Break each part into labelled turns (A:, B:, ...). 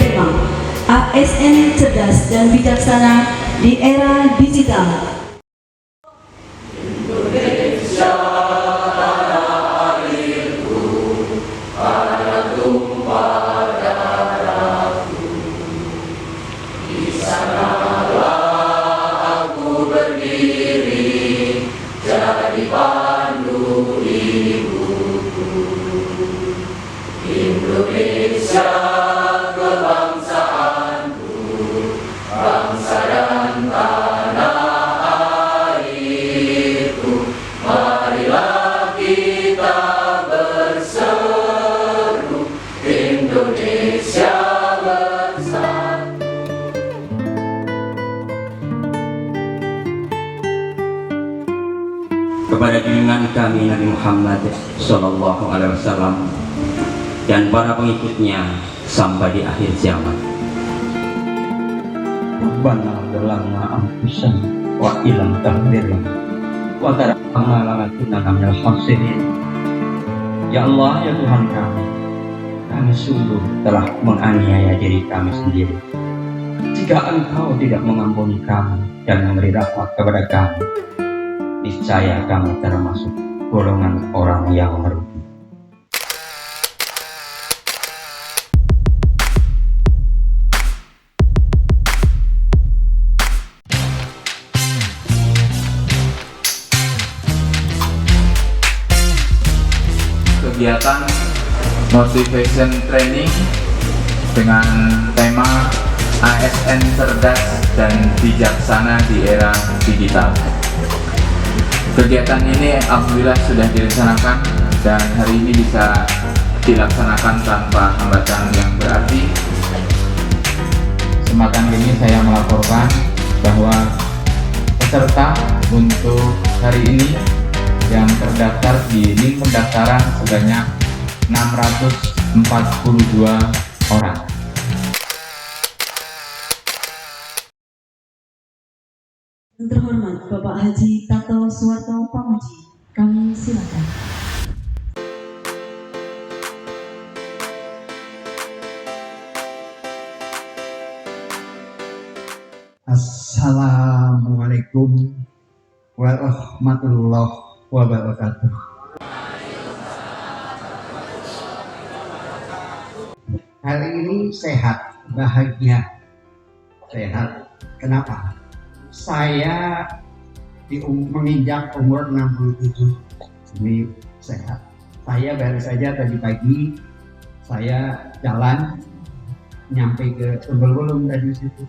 A: tema ASN cerdas dan bijaksana di era digital.
B: Indonesia kebangsaanku, bangsa dan tanah airku, marilah kita berseru, Indonesia bersatu.
C: Kepada junjungan kami Nabi Muhammad Sallallahu Alaihi Wasallam dan para pengikutnya sampai di akhir zaman. Rabbana dalamna anfusana wa ilam taghfirna wa tarhamna lanakunanna minal khasirin. Ya Allah, ya Tuhan kami sungguh telah menganiaya diri kami sendiri. Jika Engkau tidak mengampuni kami dan memberi rahmat kepada kami, niscaya kami termasuk golongan orang yang merugi.
B: Kegiatan motivation training dengan tema ASN cerdas dan bijaksana di era digital. Kegiatan ini alhamdulillah sudah direncanakan dan hari ini bisa dilaksanakan tanpa hambatan yang berarti. Kesempatan ini saya melaporkan bahwa peserta untuk hari ini yang terdaftar di link pendaftaran sebanyak 642 orang.
A: Yang terhormat Bapak Haji Tato Suwarto Pamuji, kami silakan.
D: Assalamualaikum warahmatullahi wabarakatuh. Hari ini sehat, bahagia, sehat. Kenapa? Saya menginjak umur 67 ini sehat. Saya baru saja tadi pagi saya jalan nyampe ke Sumberwulung tadi situ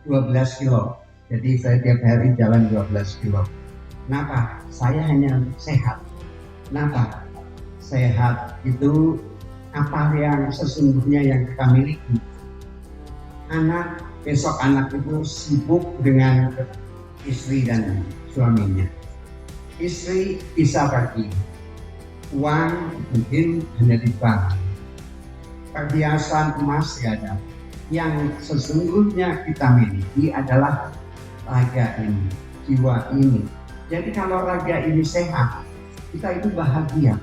D: 12 kilo. Jadi saya tiap hari jalan 12 kilo. Kenapa? Saya hanya sehat. Kenapa? Sehat itu apa yang sesungguhnya yang kita miliki. Besok anak itu sibuk dengan istri dan suaminya. Istri bisa pergi, uang mungkin hanya di bank, perhiasan emas tidak ada. Yang sesungguhnya kita miliki adalah raga ini, jiwa ini. Jadi kalau raga ini sehat, kita itu bahagia.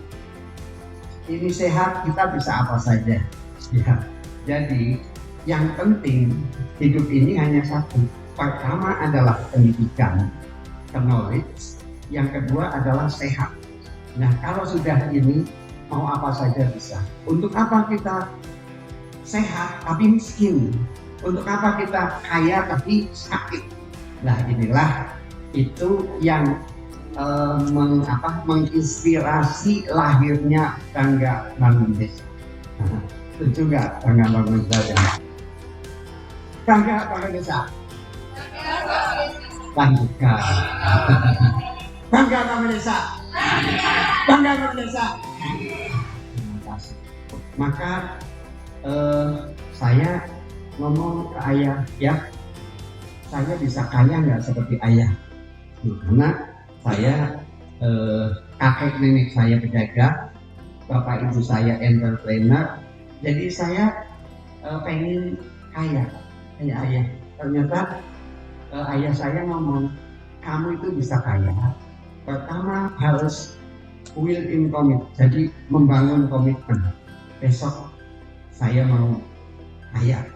D: Ini sehat, kita bisa apa saja. Ya. Jadi yang penting hidup ini hanya satu. Pertama adalah pendidikan, knowledge. Yang kedua adalah sehat. Nah kalau sudah ini mau apa saja bisa. Untuk apa kita sehat tapi miskin? Untuk apa kita kaya tapi sakit? Nah inilah itu yang menginspirasi lahirnya Bangga Bangun Desa. Itu juga Bangga Bangun Desa. Bangga Bangun Desa. Bangga. Bangga Bangun Desa. Bangga Bangun Desa. Terima kasih. Maka saya ngomong ke ayah, ya saya bisa kaya nggak seperti ayah? Karena saya kakek nenek saya pedagang, bapak ibu saya entrepreneur, jadi saya pengen kaya kayak ayah. Ternyata ayah saya ngomong, kamu itu bisa kaya, pertama harus will in commit, jadi membangun komitmen. Besok saya mau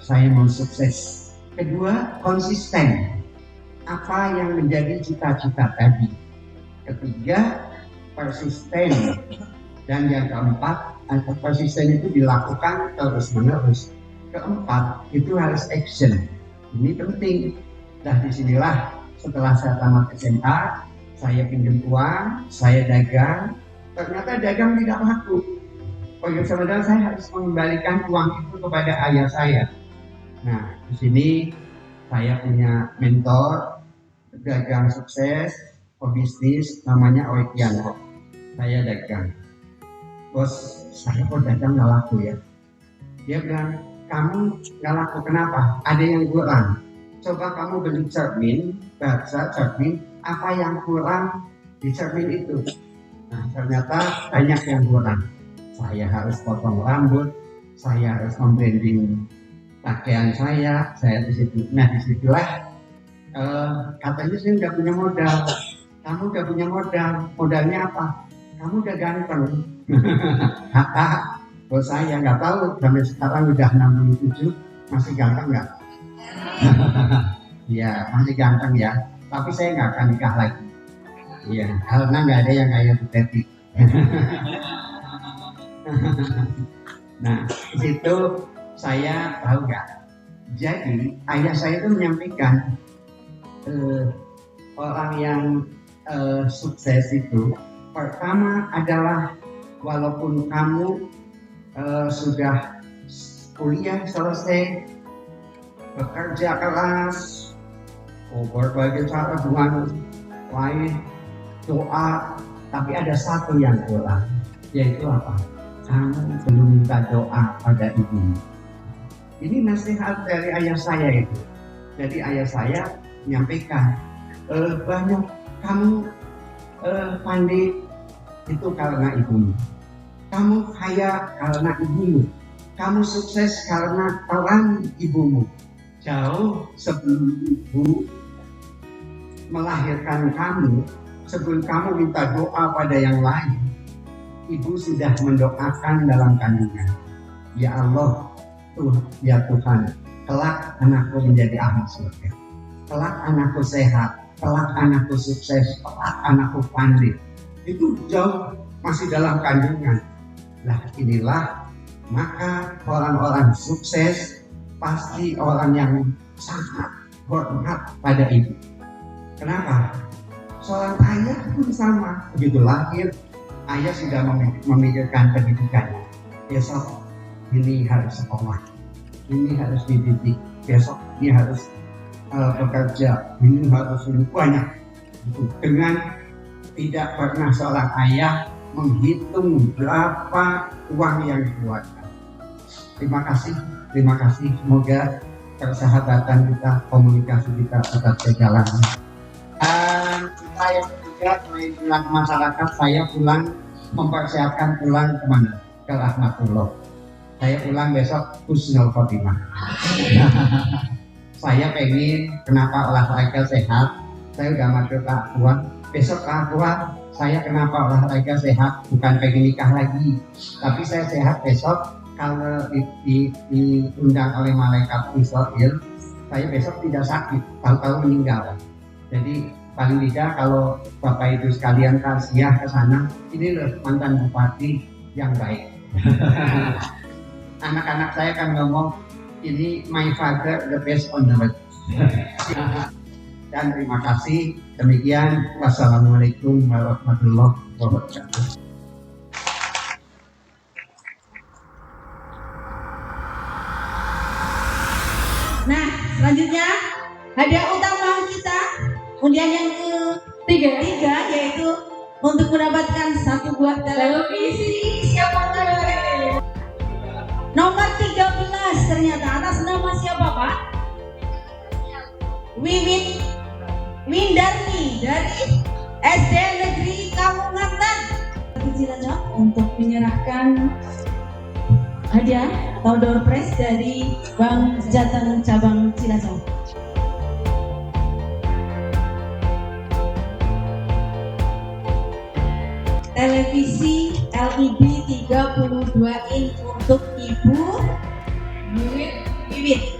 D: saya mau sukses. Kedua, konsisten. Apa yang menjadi cita-cita tadi. Ketiga, persisten. Dan yang keempat, persisten itu dilakukan terus-menerus. Keempat, itu harus action. Ini penting. Dan disinilah setelah saya tamat SMA, saya pinjam uang, saya dagang. Ternyata dagang tidak laku. Sebenarnya saya harus mengembalikan uang itu kepada ayah saya. Nah, di sini saya punya mentor dagang sukses, pebisnis, namanya Oikianro. Saya dagang. Bos, saya kok dagang nggak laku ya? Dia bilang, kamu nggak laku kenapa? Ada yang kurang. Coba kamu beli cermin, baca cermin, apa yang kurang di cermin itu? Nah, ternyata banyak yang kurang. Saya harus potong rambut, saya harus membranding pakaian saya di situ. Nah, disitulah katanya saya nggak punya modal. Kamu udah punya modal, modalnya apa? Kamu udah ganteng. Kata bos saya, nggak tahu sampai sekarang udah 67 masih ganteng nggak? Ya masih ganteng ya, tapi saya nggak akan nikah lagi. Iya, karena nggak ada yang kayak Bu Teti. Nah, di situ saya tahu nggak. Jadi ayah saya itu menyampaikan orang yang sukses itu pertama adalah walaupun kamu sudah kuliah selesai, bekerja keras, berbagai cara dengan lain, doa, tapi ada satu yang kurang, yaitu apa? Kamu belum minta doa pada ibumu. Ini nasihat dari ayah saya itu. Jadi ayah saya menyampaikan, banyak kamu pandai itu karena ibumu. Kamu kaya karena ibumu. Kamu sukses karena peran ibumu. Jauh sebelum ibu melahirkan kamu, sebelum kamu minta doa pada yang lain, ibu sudah mendoakan dalam kandungan. Ya Allah, ya Tuhan, kelak anakku menjadi ahli surga. Kelak anakku sehat, kelak anakku sukses, kelak anakku pandai. Itu jauh masih dalam kandungan. Nah, inilah maka orang-orang sukses pasti orang yang sangat hormat pada ibu. Kenapa? Seorang ayah pun sama, begitu lahir ayah sudah memikirkan pendidikannya. Besok ini harus sekolah, ini harus dididik, besok ini harus bekerja, ini harus banyak. Dengan tidak pernah seorang ayah menghitung berapa uang yang dikeluarkan. Terima kasih. Semoga persahabatan kita, komunikasi kita tetap berjalan. Saya juga selain pulang ke masyarakat, saya pulang mempersiapkan pulang kemana? Ke Rahmatullah. Saya pulang besok husnul khotimah. Saya pengen kenapa olahraga sehat. Saya udah masuk ke Aqua. Besok ke Aqua, saya kenapa olahraga sehat, bukan pengen nikah lagi, tapi saya sehat besok kalau diundang oleh malaikat Israel, saya besok tidak sakit, tahu-tahu meninggal. Jadi paling tidak kalau Bapak Ibu sekalian tausiah ke sana, ini loh mantan bupati yang baik. Anak-anak saya kan ngomong, ini my father the best on the earth. Dan terima kasih. Demikian, wassalamualaikum warahmatullahi wabarakatuh.
A: Nah, selanjutnya hadiah utama kita, undian yang ketiga yaitu untuk mendapatkan satu buah televisi. Siapa tuh? Nomor 13 ternyata atas nama siapa Pak? Wiwit Windarni dari SD Negeri Kamungatan Cilacap untuk menyerahkan hadiah atau door prize dari Bank Jateng Cabang Cilacap. Televisi LED 32 inch untuk Ibu Wiwit Wiwit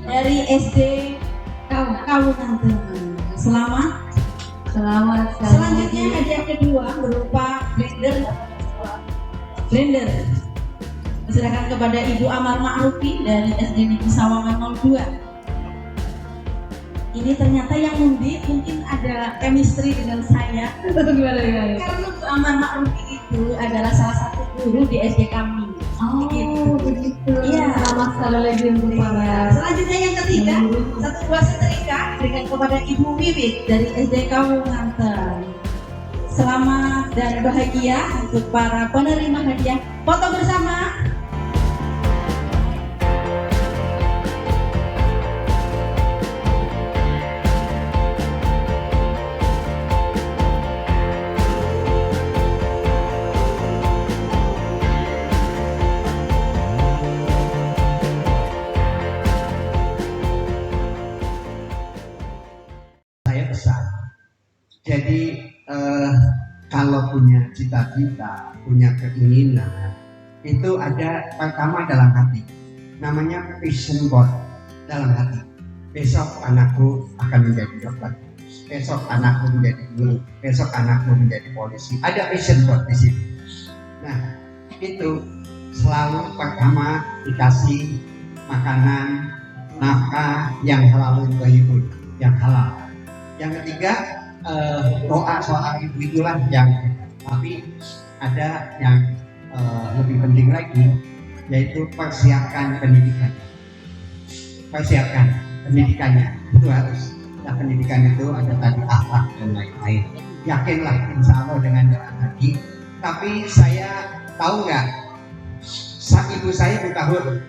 A: dari SD Kawungan. Selamat. Selanjutnya hadiah kedua berupa blender. Diserahkan kepada Ibu Amar Ma'rufi dari SD Negeri Sawangan 02. Ini ternyata yang undi mungkin ada chemistry dengan saya. Karena Bu Amar Ma'rufi itu adalah salah satu guru di SD kami.
E: Begitu.
A: Iya.
E: Selamat sekali lagi untuk para.
A: Selanjutnya yang ketiga, satu buah setrika diberikan kepada Ibu Wiwit dari SD Kawungan. Selamat dan bahagia untuk para penerima hadiah. Foto bersama.
D: Saya pesan. Jadi kalau punya cita-cita, punya keinginan, itu ada pertama dalam hati. Namanya vision board dalam hati. Besok anakku akan menjadi dokter. Besok anakku menjadi guru. Besok anakku menjadi polisi. Ada vision board di sini. Nah, itu selalu pertama dikasih makanan, nafkah yang halal thayyibun, yang halal. Yang ketiga doa soal ibu itulah yang, tapi ada yang lebih penting lagi, yaitu persiapkan pendidikannya. Itu harus. Nah, pendidikan itu ada tadi akhlak dan lain-lain. Yakinlah insya Allah dengan jalan hati. Tapi saya tahu nggak, ibu saya buta huruf,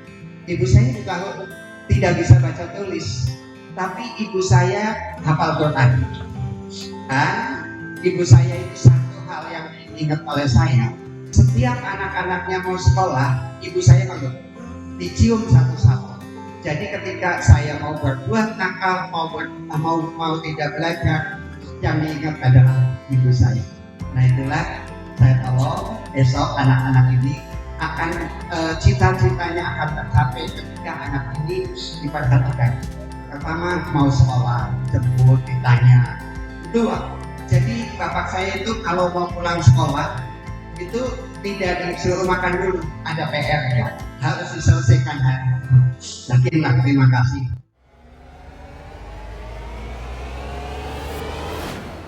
D: tidak bisa baca tulis. Tapi ibu saya hafal Quran. Dan ibu saya itu satu hal yang diingat oleh saya. Setiap anak-anaknya mau sekolah, ibu saya dicium satu-satu. Jadi ketika saya mau berbuat nakal, mau tidak belajar, yang diingat adalah ibu saya. Nah itulah saya tahu besok anak-anak ini akan cita-citanya akan tercapai ketika anak ini diperhatikan. Pertama mau sekolah, jemput, ditanya. Itu jadi bapak saya itu kalau mau pulang sekolah itu tidak disuruh makan dulu, ada PR ya, harus diselesaikan hari. Yakinlah, terima kasih.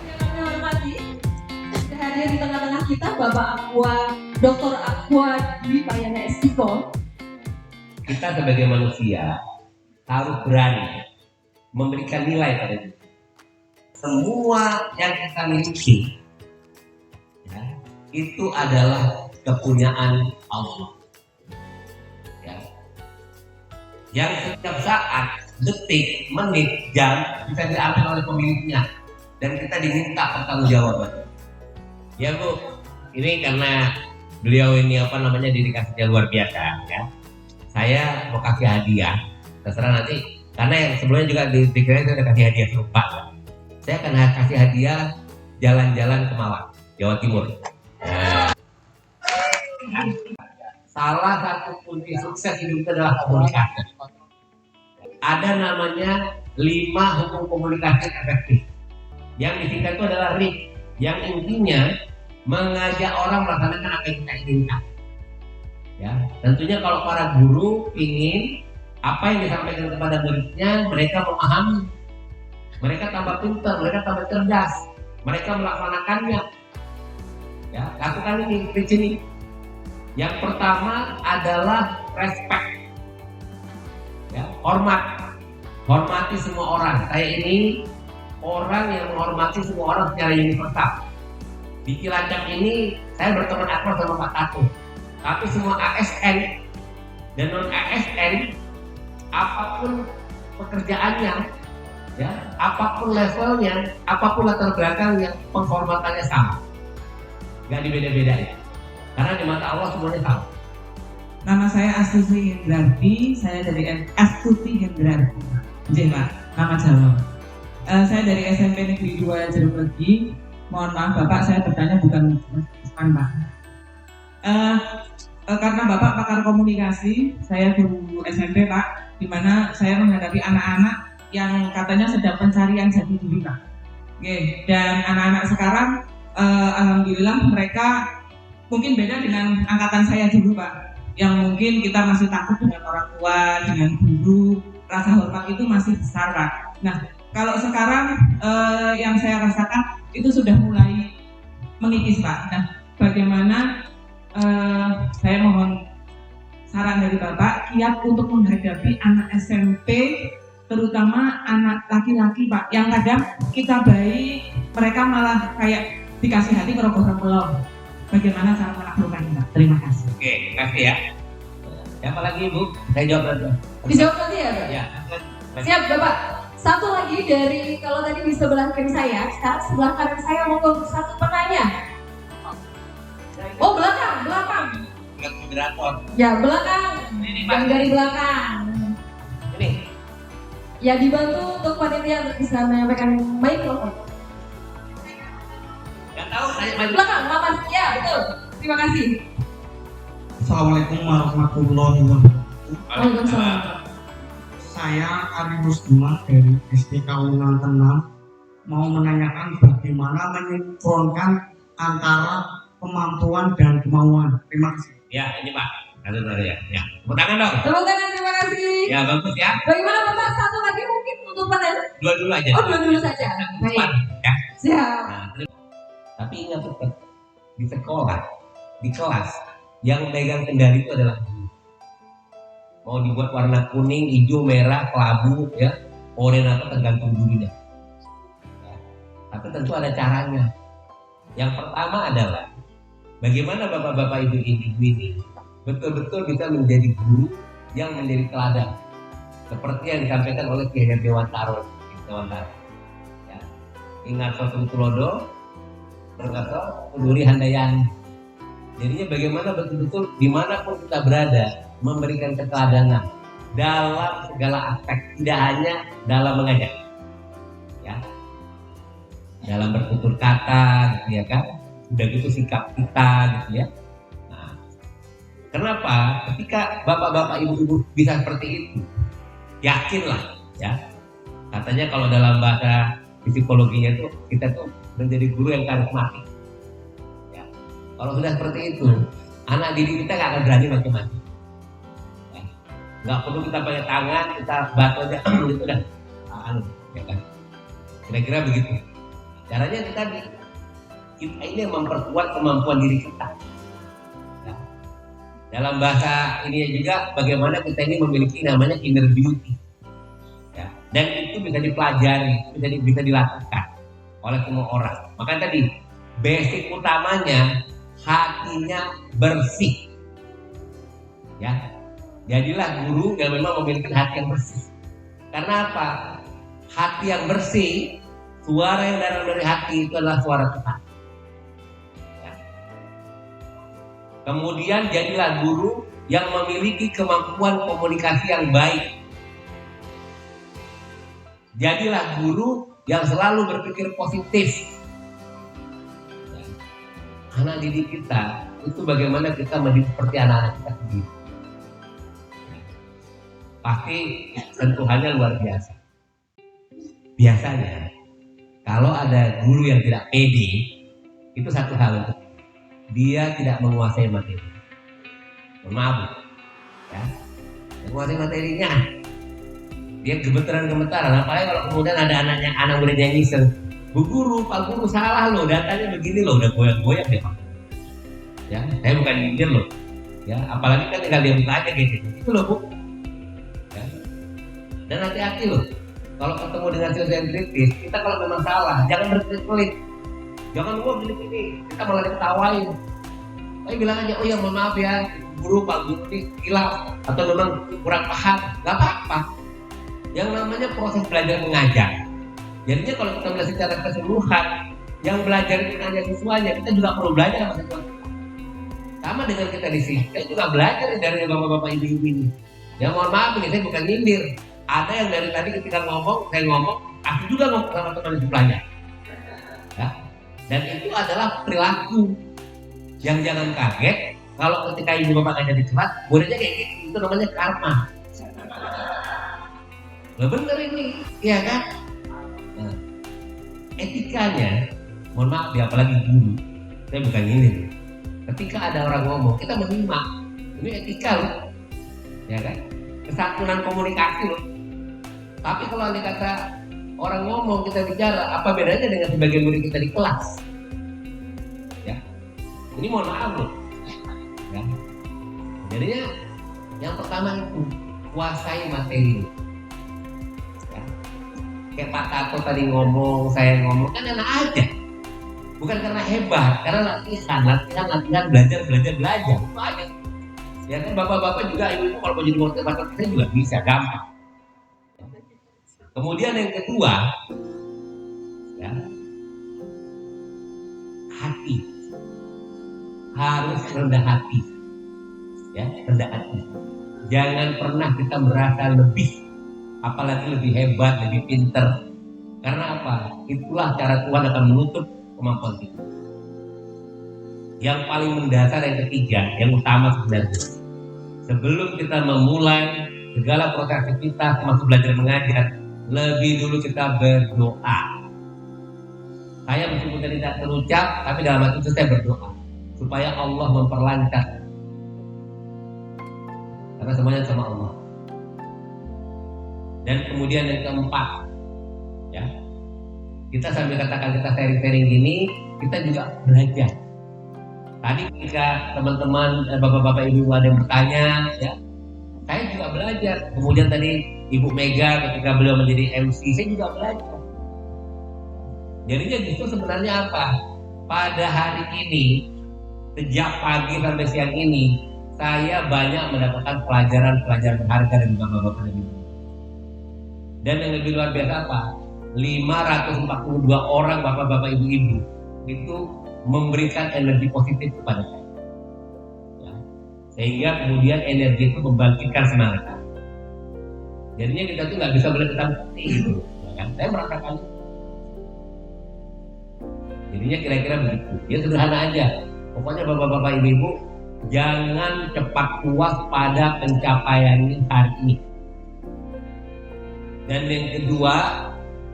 A: Yang kami hormati, sudah hadir di tengah-tengah kita Bapak Aqua, Dr. Aqua Dwi Payana Estiko.
F: Kita sebagai manusia harus berani memberikan nilai pada diri. Semua yang kita miliki ya, itu adalah kepunyaan Allah ya. Yang setiap saat, detik, menit, jam bisa diambil oleh pemiliknya dan kita diminta pertanggungjawaban. Ya Bu, ini karena beliau ini dedikasinya luar biasa ya. Saya mau kasih hadiah, terserah nanti, karena yang sebelumnya juga di pikiran itu udah kasih hadiah serupa. Saya akan kasih hadiah jalan-jalan ke Malang, Jawa Timur. Nah, salah satu kunci sukses hidup itu adalah komunikasi. Ada namanya 5 hukum komunikasi efektif. Yang disingkat itu adalah RIP, yang intinya mengajak orang melaksanakan apa yang kita inginkan. Ya, tentunya kalau para guru ingin apa yang disampaikan kepada muridnya, mereka memahami, mereka tambah pintar, mereka tambah cerdas, mereka melaksanakannya. Ya, lakukan ini di sini. Yang pertama adalah respect, ya, hormat, hormati semua orang. Saya ini orang yang menghormati semua orang secara universal. Di Cilacap ini saya berteman akrab sama Pak Tatu. Tapi semua ASN dan non ASN, apapun pekerjaannya, ya, apapun levelnya, apapun latar belakangnya, penghormatannya sama, nggak dibeda-bedain. Karena di mata Allah semuanya sama.
G: Nama saya Astuti Hendrarti, saya dari Astuti Hendrarti. Jadi Pak, nama Jawa. Saya dari SMP Negeri 2 Jeruk Legi. Mohon maaf Bapak, saya bertanya bukan Pak. Karena Bapak pakar komunikasi, saya guru SMP Pak. di mana saya menghadapi anak-anak yang katanya sedang pencarian jati diri, Pak. Oke, dan anak-anak sekarang alhamdulillah mereka mungkin beda dengan angkatan saya dulu, Pak. Yang mungkin kita masih takut dengan orang tua, dengan guru, rasa hormat itu masih besar, Pak. Nah, kalau sekarang yang saya rasakan itu sudah mulai mengikis, Pak. Nah, bagaimana saya mohon saran dari Bapak kiat untuk menghadapi anak SMP, terutama anak laki-laki, Pak, yang kadang kita baik, mereka malah kayak dikasih hati merogoh-rogoh. Bagaimana cara menaklukkannya, Pak? Terima kasih.
F: Oke, terima kasih ya. Siapa lagi, Bu? Saya jawab nanti.
E: Dijawab nanti ya, Pak?
F: Ya.
E: Siap, Bapak. Satu lagi dari, kalau tadi di sebelah kiri saya, sekarang sebelah kanan saya mau satu penanya. Oh, belakang.
F: Moderator.
E: Ya, belakang.
F: Ini,
E: Yang
F: Pak.
E: dari belakang.
F: Ini.
E: Ya, dibantu untuk panitia untuk bisa menyampaikan baik loh.
F: Nggak tahu, saya maju.
E: Belakang, Bapak. Ya, betul. Terima kasih.
H: Assalamualaikum warahmatullahi wabarakatuh.
E: Waalaikumsalam.
H: Saya Ari Muslimah dari STK Unan Tenam mau menanyakan bagaimana menyinkronkan antara kemampuan dan kemauan. Terima kasih.
F: Ya, ini Pak. Ada ya. Ya. Tepuk tangan dong.
E: Tepuk tangan, terima kasih.
F: Ya, bagus ya.
E: Bagaimana Bapak? Satu lagi mungkin untuk penanya?
F: Dua dulu aja.
E: Oh, dua saja. Baik.
F: Ya.
E: Siap.
F: Nah, tapi ingat tetap di sekolah, di kelas yang megang kendali itu adalah guru. Mau dibuat warna kuning, hijau, merah, kelabu, ya, oranye apa tergantung gurunya. Ya. Tapi tentu ada caranya. Yang pertama adalah bagaimana bapak-bapak ibu-ibu ini betul-betul bisa menjadi guru yang menjadi teladan, seperti yang disampaikan oleh Kiai Dewantaro. Ya. Ingat Sotum Tulodo, berkata Uduri Handayani. Jadinya bagaimana betul-betul dimanapun kita berada memberikan keteladanan dalam segala aspek, tidak hanya dalam mengajar, ya, dalam bertutur kata, gitu ya kan, udah gitu sikap kita, gitu ya. Nah, kenapa? Ketika bapak-bapak ibu-ibu bisa seperti itu, yakinlah, ya. Katanya kalau dalam bahasa psikologinya itu kita tuh menjadi guru yang karismatik. Ya. Kalau sudah seperti itu, anak didik kita nggak akan berani macam-macam. Ya. Nggak perlu kita pakai tangan, kita batu aja, itu udah, ya kan. Kira-kira begitu. Caranya kita ini memperkuat kemampuan diri kita. Ya. Dalam bahasa ini juga bagaimana kita ini memiliki namanya inner beauty. Ya. Dan itu bisa dipelajari, bisa dilakukan oleh semua orang. Maka tadi basic utamanya hatinya bersih. Ya. Jadilah guru yang memang memiliki hati yang bersih. Karena apa? Hati yang bersih, suara yang datang dari hati itu adalah suara Tuhan. Ya. Kemudian jadilah guru yang memiliki kemampuan komunikasi yang baik. Jadilah guru yang selalu berpikir positif. Ya. Anak didik kita itu bagaimana kita mendidik seperti anak-anak kita sendiri. Pasti sentuhannya luar biasa. Biasanya kalau ada guru yang tidak pede, itu satu hal, dia tidak menguasai materi. Maaf, ya, menguasai materinya, dia gemetaran. Apalagi kalau kemudian ada anak muridnya yang ngiseng, Bu Guru, Pak Guru salah loh, datanya begini loh, udah goyang-goyang deh Pak. Ya, saya bukan nyindir loh. Ya, apalagi kan tinggal dia buka aja gitu. Itu loh Bu. Ya. Dan hati-hati loh. Kalau ketemu dengan sales yang kritis, kita kalau memang salah, jangan berkelit-kelit. Jangan gua gini-gini, kita malah diketawain. Tapi bilang aja, oh ya mohon maaf ya, guru, Pak Guru ini hilaf atau memang kurang paham, nggak apa-apa. Yang namanya proses belajar mengajar. Jadinya kalau kita melihat secara keseluruhan, yang belajar itu hanya siswanya, kita juga perlu belajar sama siswa kita. Sama dengan kita di sini, kita juga belajar dari bapak-bapak ibu-ibu ini. Ya mohon maaf ini, saya bukan nyindir. Ada yang dari tadi ketika saya ngomong, aku juga ngomong sama teman sebelahnya. Ya. Dan itu adalah perilaku yang jangan kaget kalau ketika ibu bapak ngajar di kelas, muridnya kayak gitu, itu namanya karma. Loh bener ini, iya kan? Nah, etikanya, mohon maaf ya, apalagi guru, saya bukan ini. Ketika ada orang ngomong, kita menyimak. Ini etika loh, ya kan? Kesatuan komunikasi loh. Tapi kalau ada kata orang ngomong, kita bicara, apa bedanya dengan sebagian murid kita di kelas? Ya, ini mohon maaf loh. Ya. Jadinya yang pertama itu kuasai materi. Ya. Kayak Pak Tato tadi ngomong, saya ngomong, kan enak aja. Bukan karena hebat, karena latihan, belajar. Itu aja. Ya kan bapak-bapak juga, ibu-ibu kalau mau jadi motivator kita juga bisa, gampang. Kemudian yang kedua, ya, hati. Harus rendah hati. Ya, rendah hati. Jangan pernah kita merasa lebih, apalagi lebih hebat, lebih pinter. Karena apa? Itulah cara Tuhan akan menutup kemampuan kita. Yang paling mendasar yang ketiga, yang utama sebenarnya, sebelum kita memulai segala proses aktivitas termasuk belajar mengajar, lebih dulu kita berdoa. Saya meskipun tadi tidak terucap, tapi dalam hati itu saya berdoa supaya Allah memperlancar, karena semuanya sama Allah. Dan kemudian yang keempat, ya, kita sambil katakan kita sharing-sharing gini, kita juga belajar. Tadi ketika teman-teman, bapak-bapak, ibu ada yang bertanya, ya, saya juga belajar. Kemudian tadi Ibu Mega ketika beliau menjadi MC, saya juga belajar. Jadinya justru sebenarnya apa? Pada hari ini, sejak pagi sampai siang ini, saya banyak mendapatkan pelajaran-pelajaran berharga dari bapak-bapak dan ibu. Dan yang lebih luar biasa apa? 542 orang bapak-bapak ibu-ibu itu memberikan energi positif kepada saya. Ya. Sehingga kemudian energi itu membangkitkan semangat. Jadinya kita tuh nggak bisa melihat kita seperti itu. Ya kan? Saya merasakan. Jadinya kira-kira begitu. Ya sederhana aja. Pokoknya bapak-bapak ibu-ibu jangan cepat puas pada pencapaian hari ini. Dan yang kedua,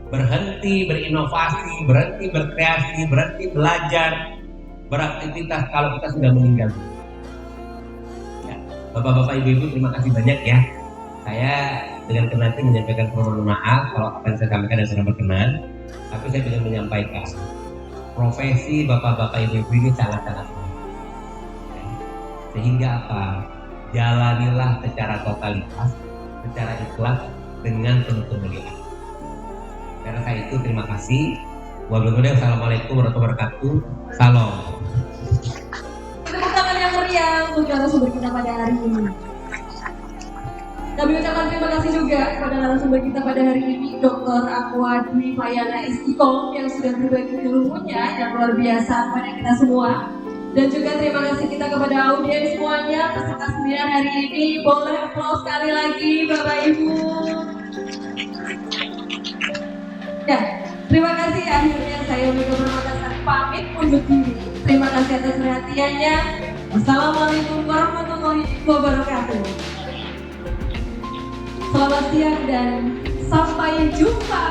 F: berhenti berinovasi, berhenti berkreasi, berhenti belajar, beraktivitas kalau kita sudah meninggal. Ya, bapak-bapak ibu-ibu terima kasih banyak ya. Saya dengan kenal menyampaikan permohonan maaf kalau apa yang saya sampaikan dan sudah berkenan. Tapi saya ingin menyampaikan profesi bapak-bapak ibu-ibu ini sangat-sangat penting. Sehingga apa? Jalanilah secara totalitas, secara ikhlas dengan penuh kemuliaan. Karena saya itu terima kasih. Wassalamualaikum warahmatullahi wabarakatuh. Salam.
E: Tepuk tangan yang meriah untuk narasumber kita pada hari ini. Kami ucapkan terima kasih juga kepada narasumber kita pada hari ini, Dr. Aqua Dwi Payana Istiqom yang sudah berbagi ilmunya yang luar biasa kepada kita semua. Dan juga terima kasih kita kepada audiens semuanya peserta seminar hari ini. Boleh aplaus sekali lagi Bapak Ibu. Ya, terima kasih. Akhirnya saya Mega Permatasari pamit undur diri. Terima kasih atas perhatiannya. Wassalamualaikum warahmatullahi wabarakatuh. Selamat siang dan sampai jumpa.